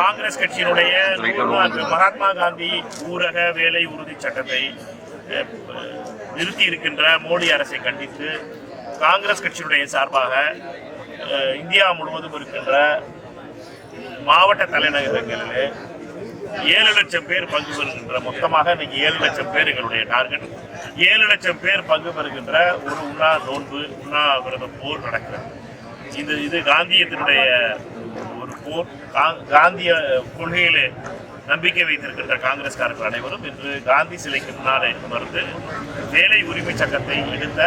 காங்கிரஸ் கட்சியினுடைய மகாத்மா காந்தி ஊரக வேலை உறுதி சட்டத்தை நிறுத்தி இருக்கின்ற மோடி அரசை கண்டித்து காங்கிரஸ் கட்சியினுடைய சார்பாக இந்தியா முழுவதும் இருக்கின்ற மாவட்ட தலைநகரங்களிலே 7 லட்சம் பேர் பங்கு பெறுகின்ற மொத்தமாக இன்னைக்கு 7 லட்சம் பேர் எங்களுடைய டார்கெட். 7 லட்சம் பேர் பங்கு பெறுகின்ற ஒரு உண்ணாவிரத போர் நடக்கிறது. இது காந்தியத்தினுடைய ஒரு போர். காந்திய கொள்கையிலே நம்பிக்கை வைத்திருக்கின்ற காங்கிரஸ்காரர்கள் அனைவரும் இன்று காந்தி சிலைக்கு முன்னாலே அமர்ந்து வேலை உரிமை சட்டத்தை எடுத்த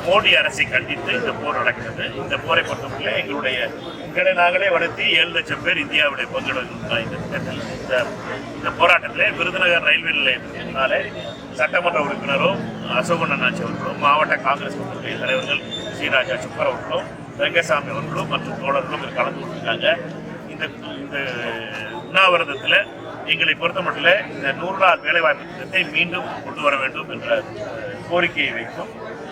மோடி அரசை கண்டித்து இந்த போர் நடக்கிறது. இந்த போரை பொறுத்தவரை எங்களை நாங்களே வளர்த்தி 7 லட்சம் பேர் இந்தியாவுடைய பங்கெடுக்கின்ற இந்த போராட்டத்தில் விருதுநகர் ரயில்வே நிலையத்திற்கு முன்னாலே சட்டமன்ற உறுப்பினரும் அசோகன் அண்ணாச்சி அவர்களும் மாவட்ட காங்கிரஸ் தலைவர்கள் ஸ்ரீராஜா சுப்பர் அவர்களும் ரங்கசாமி அவர்களும் மற்றும் தோழர்களும் கலந்து கொண்டிருக்காங்க. இந்த உண்ணாவிரதத்தில் எங்களை பொறுத்த மட்டும் இந்த 100 நாள் வேலைவாய்ப்பு திட்டத்தை மீண்டும் கொண்டு வர வேண்டும் என்ற கோரிக்கையை வைக்கும்.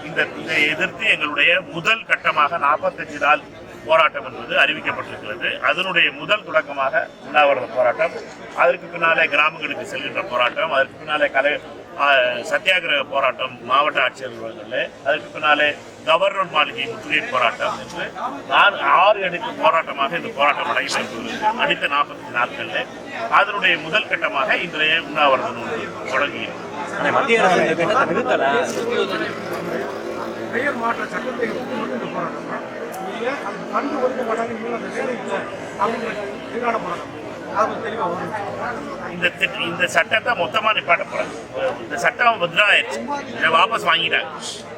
இதை எதிர்த்து எங்களுடைய முதல் கட்டமாக 45 நாள் போராட்டம் என்பது அறிவிக்கப்பட்டிருக்கிறது. அதனுடைய முதல் தொடக்கமாக உண்ணாவிரத போராட்டம், அதற்கு பின்னாலே கிராமங்களுக்கு செல்கின்ற போராட்டம், அதற்கு பின்னாலே சத்தியாகிரக போராட்டம் மாவட்ட ஆட்சியர் அலுவலகங்களில், அதற்கு பின்னாலே கவர்னர் மாளிகை முற்றுகை போராட்டம் என்று 6 அடுக்கு போராட்டமாக இந்த போராட்டம் நடைபெறுகிறது. அடுத்த 45 நாட்களில் அதனுடைய முதல் கட்டமாக இன்றைய உண்ணாவிரதம் தொடங்குகிறது. மத்திய அரசு பெயர் மாற்ற சட்டத்தை போராட்டம் கண்டு ஒதுக்க மாட்டாங்க இந்த சட்டத்தை மொத்தமாக நிப்பாட்ட போறாங்க. இந்த சட்டம் ஆயிடுச்சு, இதை வாபஸ் வாங்கிட்டாங்க.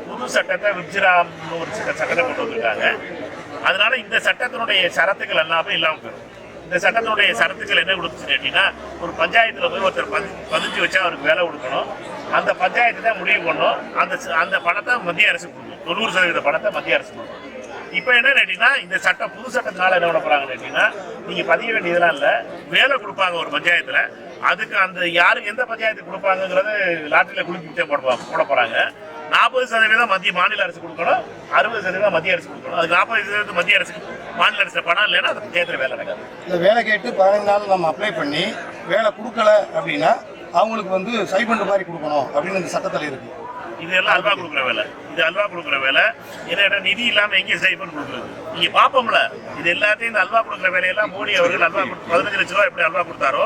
புது சட்டத்தை விப்ஜிராம்னு ஒரு சட்டத்தை கொண்டு வந்திருக்காங்க. அதனால இந்த சட்டத்தினுடைய சரத்துக்கள் எல்லாமே இல்லாமல் போயிடும். இந்த சட்டத்தினுடைய சரத்துக்கள் என்ன கொடுத்துச்சு அப்படின்னா, ஒரு பஞ்சாயத்தில் போய் ஒருத்தர் பதிஞ்சு வச்சா அவருக்கு வேலை கொடுக்கணும். அந்த பஞ்சாயத்து தான் முடிவு பண்ணணும். அந்த பணத்தை மத்திய அரசு கொடுக்கணும். 90% பணத்தை மத்திய அரசு கொடுக்கணும். இப்போ என்ன கேட்டீங்கன்னா, இந்த சட்டம் புது சட்டத்தினால என்ன பண்ண போறாங்க கேட்டீங்கன்னா, நீங்க பதிய வேண்டியதெல்லாம் இல்லை, வேலை கொடுப்பாங்க ஒரு பஞ்சாயத்துல. அதுக்கு அந்த யாருக்கு எந்த பஞ்சாயத்துக்கு கொடுப்பாங்கிறது லாட்டரியில் குளிப்பிச்சே போட போறாங்க. 40% மாநில அரசு கொடுக்கணும், 60% மத்திய அரசு கொடுக்கணும். அதுக்கு 40% மத்திய அரசுக்கு மாநில அரசு பணம் இல்லைன்னா அந்த பஞ்சாயத்தில் வேலை நடக்காது. இந்த வேலை கேட்டு 15 நாள் நம்ம அப்ளை பண்ணி வேலை கொடுக்கல அப்படின்னா அவங்களுக்கு வந்து சைபண்ட் மாதிரி கொடுக்கணும் அப்படின்னு இந்த சட்டத்தில் இருக்கு. இதெல்லாம் அல்வா கொடுக்குற வேலை. இது அல்வா கொடுக்குற வேலை. ஏன்னா நிதி இல்லாமல் எங்கேயும் சைபண்ட் கொடுக்குறது நீங்கள் பார்ப்போம்ல. இது எல்லாத்தையும் இந்த அல்வா கொடுக்குற வேலையெல்லாம் மோடி அவர்கள் அல்வா 15 லட்ச ரூபா எப்படி அல்வா கொடுத்தாரோ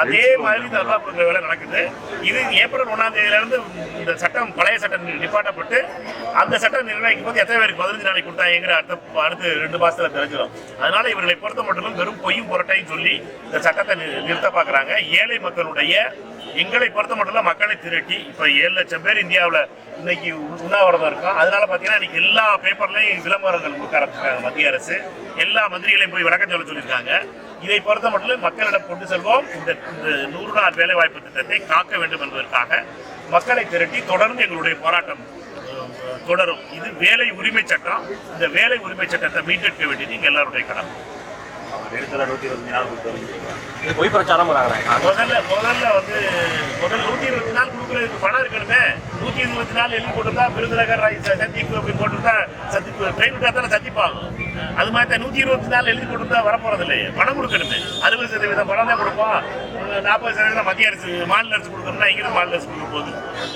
அதே மாதிரி இந்த அல்வா கொடுக்குற வேலை நடக்குது. இது ஏப்ரல் 1ஆம் தேதியிலிருந்து இந்த சட்டம் பழைய சட்டம் நிப்பாட்டப்பட்டு அந்த சட்டம் நிர்ணயிக்கும் போது எத்தனை பேருக்கு 15 நாளைக்கு கொடுத்தாங்கிற அடுத்து 2 மாசத்துல தெரிஞ்சிடும். அதனால இவர்களை பொறுத்த மட்டும் வெறும் பொய்யும் புரட்டையும் சொல்லி இந்த சட்டத்தை நிறுத்த பார்க்குறாங்க. ஏழை மக்களுடைய எங்களை பொறுத்த மட்டும் மக்களை திரட்டி இப்போ 7 லட்சம் பேர் இந்தியாவில் இன்னைக்கு உண்ணாவிரதம் இருக்கும். அதனால பார்த்தீங்கன்னா இன்னைக்கு எல்லா பேப்பர்லையும் விளம்பரங்கள் கொடுக்க ஆரம்பிச்சிருக்காங்க. மத்திய அரசு எல்லா மந்திரிகளையும் போய் விளக்கம் சொல்லியிருக்காங்க. இதை பொறுத்த மட்டும் மக்களிடம் கொண்டு செல்வோம். இந்த 100 நாள் வேலைவாய்ப்பு திட்டத்தை காக்க வேண்டும் என்பதற்காக மக்களை திரட்டி தொடர்ந்து எங்களுடைய போராட்டம் தொடரும். இது வேலை உரிமை சட்டம். இந்த வேலை உரிமை சட்டத்தை மீட்டெடுக்க வேண்டியது எங்க எல்லாருடைய கடமை. பொய் பிரச்சாரம் முதல்ல 120 நாள் கொடுக்குறதுக்கு பணம் இருக்கணுமே. 120 நாள் எழுதி போட்டுருந்தா விருதுநகர் சந்திப்பு அப்படி போட்டுருந்தா ட்ரெயின் விட்டா தானே சந்திப்பாங்க. அது மாதிரி தான் 120 நாள் எழுதி போட்டுருந்தா வரப்போறது இல்லையே. பணம் கொடுக்கணுமே. 60% பணம் தான் கொடுப்போம். 40% மத்திய அரசு மாநில அரசு கொடுக்கணும்னா இங்கிருந்து மாநில அரசு கொடுக்க போகுது.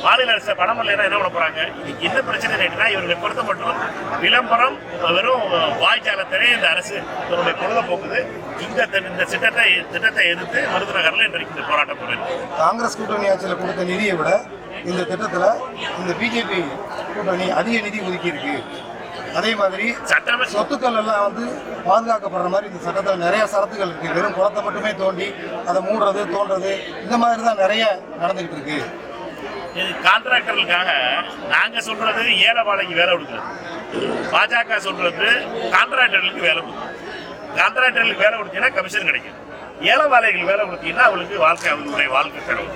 மாநில அரசு பணம் இல்லைன்னா என்ன பண்ண போறாங்க? இதுக்கு என்ன பிரச்சனை கேட்டீங்கன்னா, இவர்களை பொறுத்த மட்டும் விளம்பரம் வெறும் வாய்ச்சாலத்திலே இந்த அரசு தன்னுடைய பொருளை போக்குது. இந்த திட்டத்தை எதிர்த்து விருதுநகர்ல இன்றைக்கு போராட்டம் போயிருக்கு. காங்கிரஸ் கூட்டணி ஆட்சியில் கொடுத்த நிதியை விட இந்த திட்டத்தில் இந்த பிஜேபி கூட்டணி அதிக நிதி ஒதுக்கி இருக்கு. அதே மாதிரி சொத்துக்கள் எல்லாம் வந்து பாதுகாக்கப்படுற மாதிரி இந்த சட்டத்தில் நிறைய சரத்துகள் இருக்கு. வெறும் குளத்தை மட்டுமே தோண்டி அதை மூடுறது தோன்றது இந்த மாதிரி தான் நிறைய நடந்துகிட்டு இருக்கு. இது கான்ட்ராக்டர்களுக்காக நாங்க சொல்றது ஏழைவாழைக்கு வேலை கொடுக்குறது, பாஜக சொல்றது கான்ட்ராக்டர்களுக்கு வேலை கொடுக்குறது. கான்ட்ராக்டர்களுக்கு வேலை கொடுத்தீங்கன்னா கமிஷன் கிடைக்கும். ஏழைவாழைகளுக்கு வேலை கொடுத்தீங்கன்னா அவங்களுக்கு அவங்களுடைய வாழ்க்கை தரும்.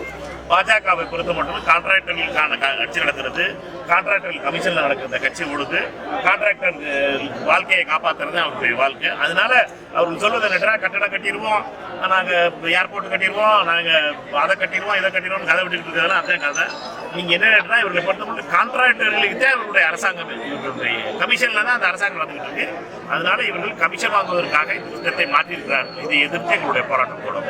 பாஜகவை பொறுத்த மட்டும் கான்ட்ராக்டர்களுக்கான கட்சி நடத்துறது, கான்ட்ராக்டர்கள் கமிஷன்ல நடக்கிற கட்சி ஓடுது, கான்ட்ராக்டர் வாழ்க்கையை காப்பாற்றுறது அவருடைய வாழ்க்கை. அதனால அவர்கள் சொல்வது என்னன்னா, கட்டடம் கட்டிடுவோம், நாங்கள் ஏர்போர்ட் கட்டிடுவோம், நாங்கள் அதை கட்டிடுவோம், இதை கட்டிடுவோம் கதை விட்டுக்கிட்டு இருக்கிறதுலாம் அதான் கதை. நீங்கள் என்ன கேட்டால் இவர்களை பொறுத்த மட்டும் கான்ட்ராக்டர்களுக்கு தான் இவருடைய அரசாங்கம், இவருடைய கமிஷனில் தான் அந்த அரசாங்கம் நடந்துகிட்டு இருக்கு. அதனால இவர்கள் கமிஷன் வாங்குவதற்காக இந்த திட்டத்தை மாற்றியிருக்கிறார்கள். இதை எதிர்த்து எங்களுடைய போராட்டம் போடும்.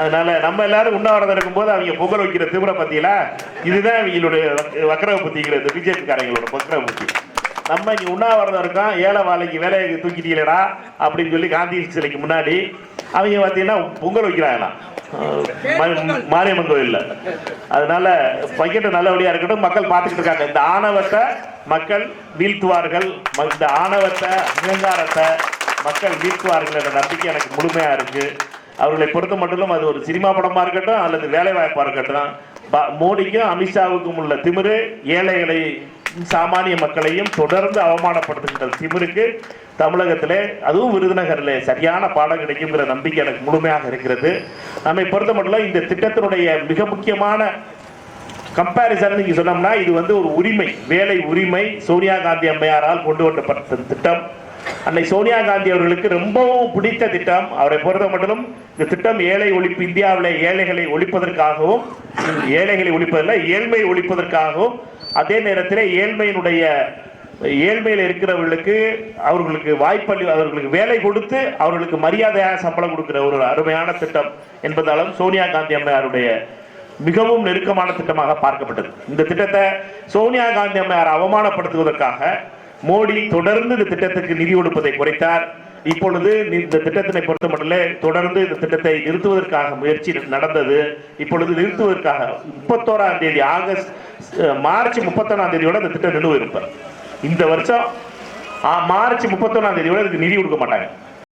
அதனால நம்ம எல்லாரும் உண்ணாவிரதம் இருக்கும்போது அவங்க பொங்கல் வைக்கிற திமிர பத்தியில இதுதான் அவங்களுடைய வக்கர புத்திங்கிறது, பிஜேபி காரங்களோட வக்கர புத்தி. நம்ம இங்க உண்ணாவிரதம் இருக்கோம், ஏழை வாழைக்கு வேலையை தூக்கிட்டீங்களா அப்படின்னு சொல்லி காந்தி சிலைக்கு முன்னாடி அவங்க பார்த்தீங்கன்னா பொங்கல் வைக்கிறாங்களாம் மாரியம்மன் கோயில்ல. அதனால பையன் நல்லபடியா இருக்கட்டும், மக்கள் பார்த்துக்கிட்டு இருக்காங்க. இந்த ஆணவத்தை மக்கள் வீழ்த்துவார்கள், இந்த ஆணவத்தை அகங்காரத்தை மக்கள் வீழ்த்துவார்கள் என்ற நம்பிக்கை எனக்கு முழுமையா இருக்கு. அவர்களை பொறுத்த மட்டும் அது ஒரு சினிமா படமா இருக்கட்டும் அல்லது வேலை வாய்ப்பா இருக்கட்டும், மோடிக்கும் அமித்ஷாவுக்கும் உள்ள திமிரு ஏழைகளை சாமானிய மக்களையும் தொடர்ந்து அவமானப்படுத்துகின்ற திமிருக்கு தமிழகத்திலே அதுவும் விருதுநகரில் சரியான பாடம் கிடைக்குங்கிற நம்பிக்கை எனக்கு முழுமையாக இருக்கிறது. நம்மை பொறுத்த மட்டும் இந்த திட்டத்தினுடைய மிக முக்கியமான கம்பேரிசன் நீங்க சொன்னோம்னா, இது வந்து ஒரு உரிமை, வேலை உரிமை, சோனியா காந்தி அம்மையாரால் கொண்டு வரப்பட்ட திட்டம். அன்னை சோனியா காந்தி அவர்களுக்கு ரொம்பவும் பிடித்த திட்டம். அவரை பொறுத்த மட்டும் இந்த திட்டம் ஏழை ஒழிப்பு, இந்தியாவில் ஏழைகளை ஒழிப்பதற்காகவும், ஏழைகளை ஒழிப்பதில்லை ஏழ்மை ஒழிப்பதற்காகவும், அதே நேரத்தில் ஏழ்மையில் இருக்கிறவர்களுக்கு அவர்களுக்கு வாய்ப்பளி, அவர்களுக்கு வேலை கொடுத்து அவர்களுக்கு மரியாதையாக சம்பளம் கொடுக்கிற ஒரு அருமையான திட்டம் என்பதாலும் சோனியா காந்தி அம்மையாருடைய மிகவும் நெருக்கமான திட்டமாக பார்க்கப்பட்டது. இந்த திட்டத்தை சோனியா காந்தி அம்மையார் அவமானப்படுத்துவதற்காக மோடி தொடர்ந்து இந்த திட்டத்துக்கு நிதி கொடுப்பதை குறைத்தார். இப்பொழுது இந்த திட்டத்தினை பொறுத்த மட்டும் தொடர்ந்து இந்த திட்டத்தை நிறுத்துவதற்காக முயற்சி நடந்தது. இப்பொழுது நிறுத்துவதற்காக 31ஆம் தேதி மார்ச் 31ஆம் தேதியோட இந்த திட்டம் நிறுவ இருப்பார். இந்த வருஷம் மார்ச் 31ஆம் தேதியோட இதுக்கு நிதி கொடுக்க மாட்டாங்க.